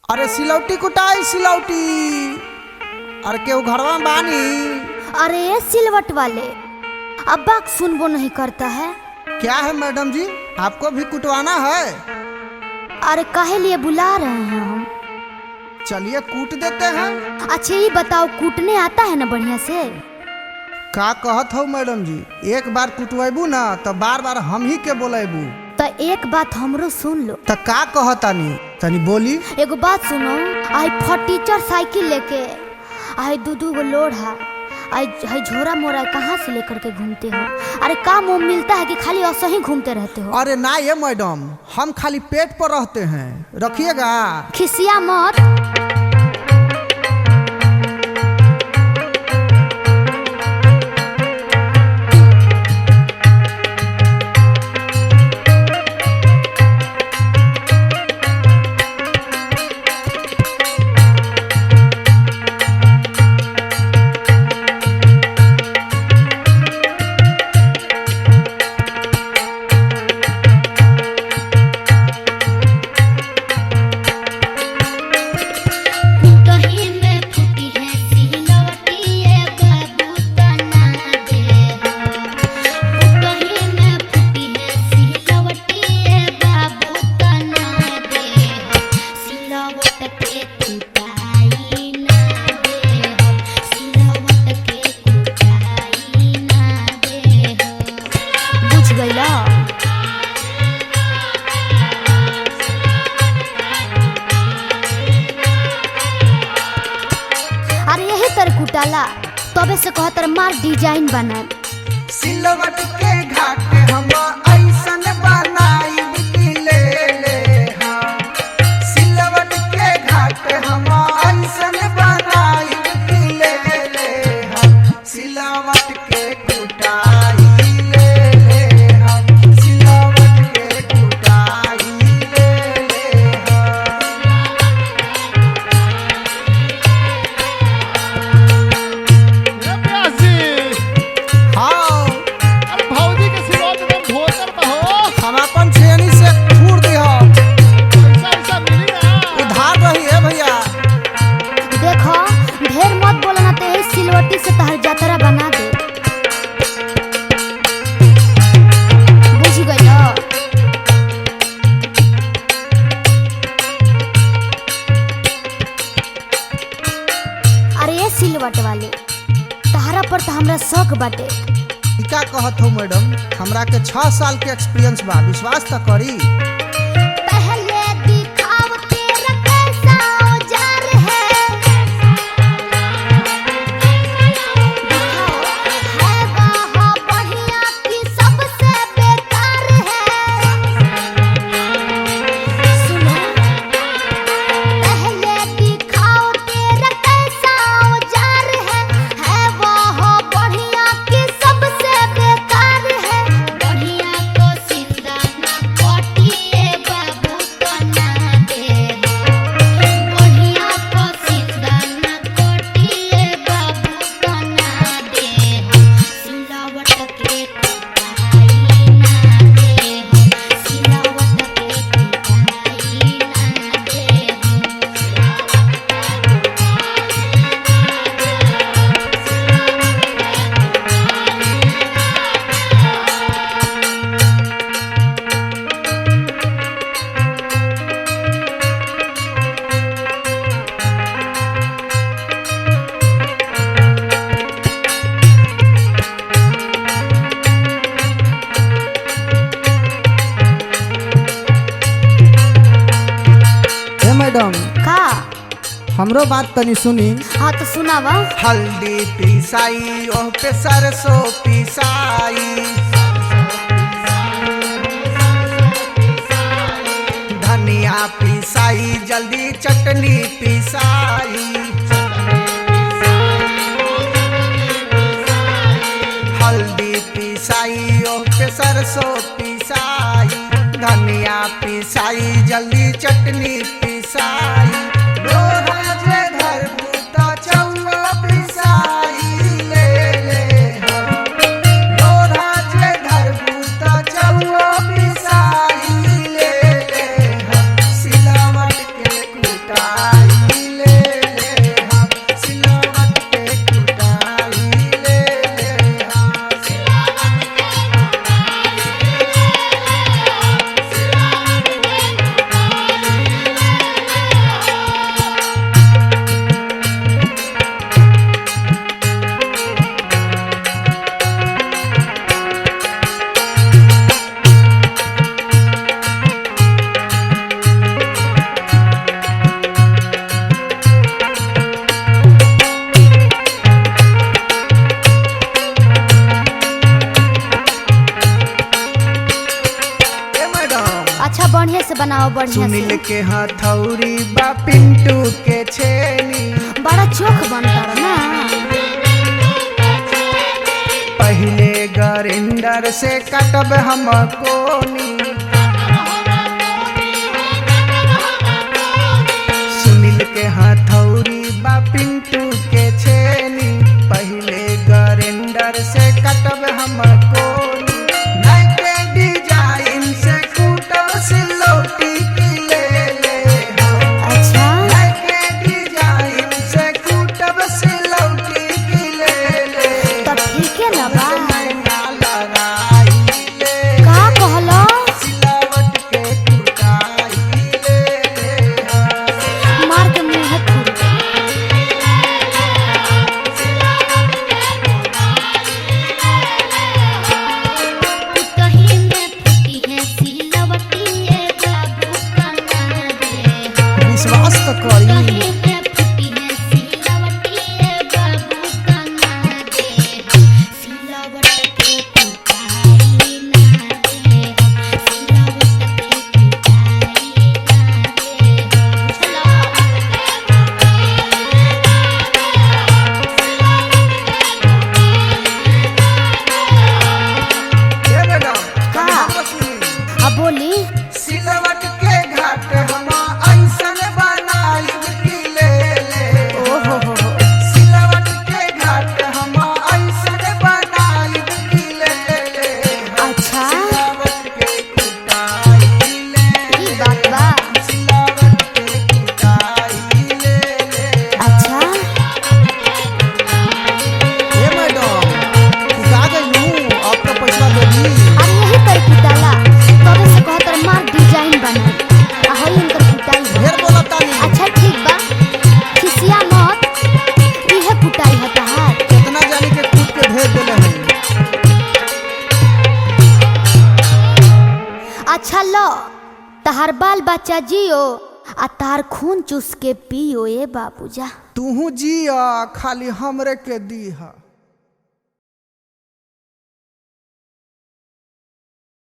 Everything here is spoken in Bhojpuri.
अरे सिलौटी कुटाई सिलौटी। अरे केहू घरवा बानी? अरे सिलवट वाले अब्बा सुनबो नहीं करता है। क्या है मैडम जी, आपको भी कुटवाना है? अरे काहे लिए बुला रहे हैं हम? चलिए कूट देते हैं। अच्छा ये बताओ कूटने आता है ना बढ़िया से? का कहत हो मैडम जी, एक बार कुटवेबू ना तो बार बार हम ही के बोलेबू। तो एक बात हमरो सुन लो। तो का कहतानी तनी बोली। एगो बात सुनो, आई फटीचर साइकिल लेके आई दू गो लोढ़ा आई झोरा मोरा कहाँ से लेकर के घूमते हो? अरे काम वो मिलता है कि खाली ऐसे ही घूमते रहते हो? अरे ना ये मैडम, हम खाली पेट पर रहते हैं, रखिएगा। खिसिया मत। कुटाला तबे से कहतर मार डिजाइन बना। सिलवट के घाट हम ऐसन बनाई ले ले हाँ। सिलवट के घाट हम ऐसन बनाई ले ले हाँ। सिलवट के कुटाई ले ले हम। सिलवट के कुटाई ले ले हाँ। सिलवटी से तहर जातरा बना दे, बुझ गई? अरे ये सिलवट वाले तहरा पर तो हमरा शौक बाटे। का कहत हो मैडम, हमरा के 6 साल के एक्सपीरियंस बा, विश्वास तो करी। मैडम का हमरो बात तनी सुनी। हाँ तो सुनावा। हल्दी पिसाई ओह पे सरसों पिसाई, धनिया पिसाई जल्दी चटनी पिसाई। हल्दी पिसाई ओह पे सरसों पिसाई, धनिया पिसाई जल्दी चटनी पिसाई। सिलवट के कुटाई बनाओ बढ़िया सुनील से। के हथौड़ी बा पिंटू के छेनी, बड़ा चोख बनता रहा ना। पहले ग्राइंडर से कटब हम कोनी, सुनील के हथौड़ी बा पिंटू के छेनी, पहले ग्राइंडर से कटब हम कोनी, नए के डिजाइन से कूटब सिलौटी की ले ले हम। अच्छा नए के डिजाइन से कूटब सिलौटी की ले ले, तो ठीक है ना बा। नैना लगाई ले, का कहलो? सिलावट के कुटाई ले ले हम। मार के मुंह फूल। विश्वास तो करी। ये मैडम, का? हमको सुनी। अब बोली। सिलवट के घाट हम ऐसन बनाई की ले ले। ओ हो। सिलवट के घाट हम ऐसन बनाई की ले ले। अच्छा सिलवट के कुटाई ले ई ले। बात बा। सिलवट के कुटाई ले ले। अच्छा ए मैडम, कुटा गइलू, अब तो पैसा देगी। अब यही कर कुटाला तबे से कहतर मार डिजाइन बना आ हई इनकर कुटाई है। ढेर बोलता नहीं। अच्छा ठीक बा, खिसिया मत। इहे कुटाई है तहार। कितना जानी के कूट के भेज देले हैं। अच्छा लो, तहार बाल बच्चा जियो आ तार खून चूस के पियो ए बाबूजा। तूहू जिया, खाली हमरे के दी है।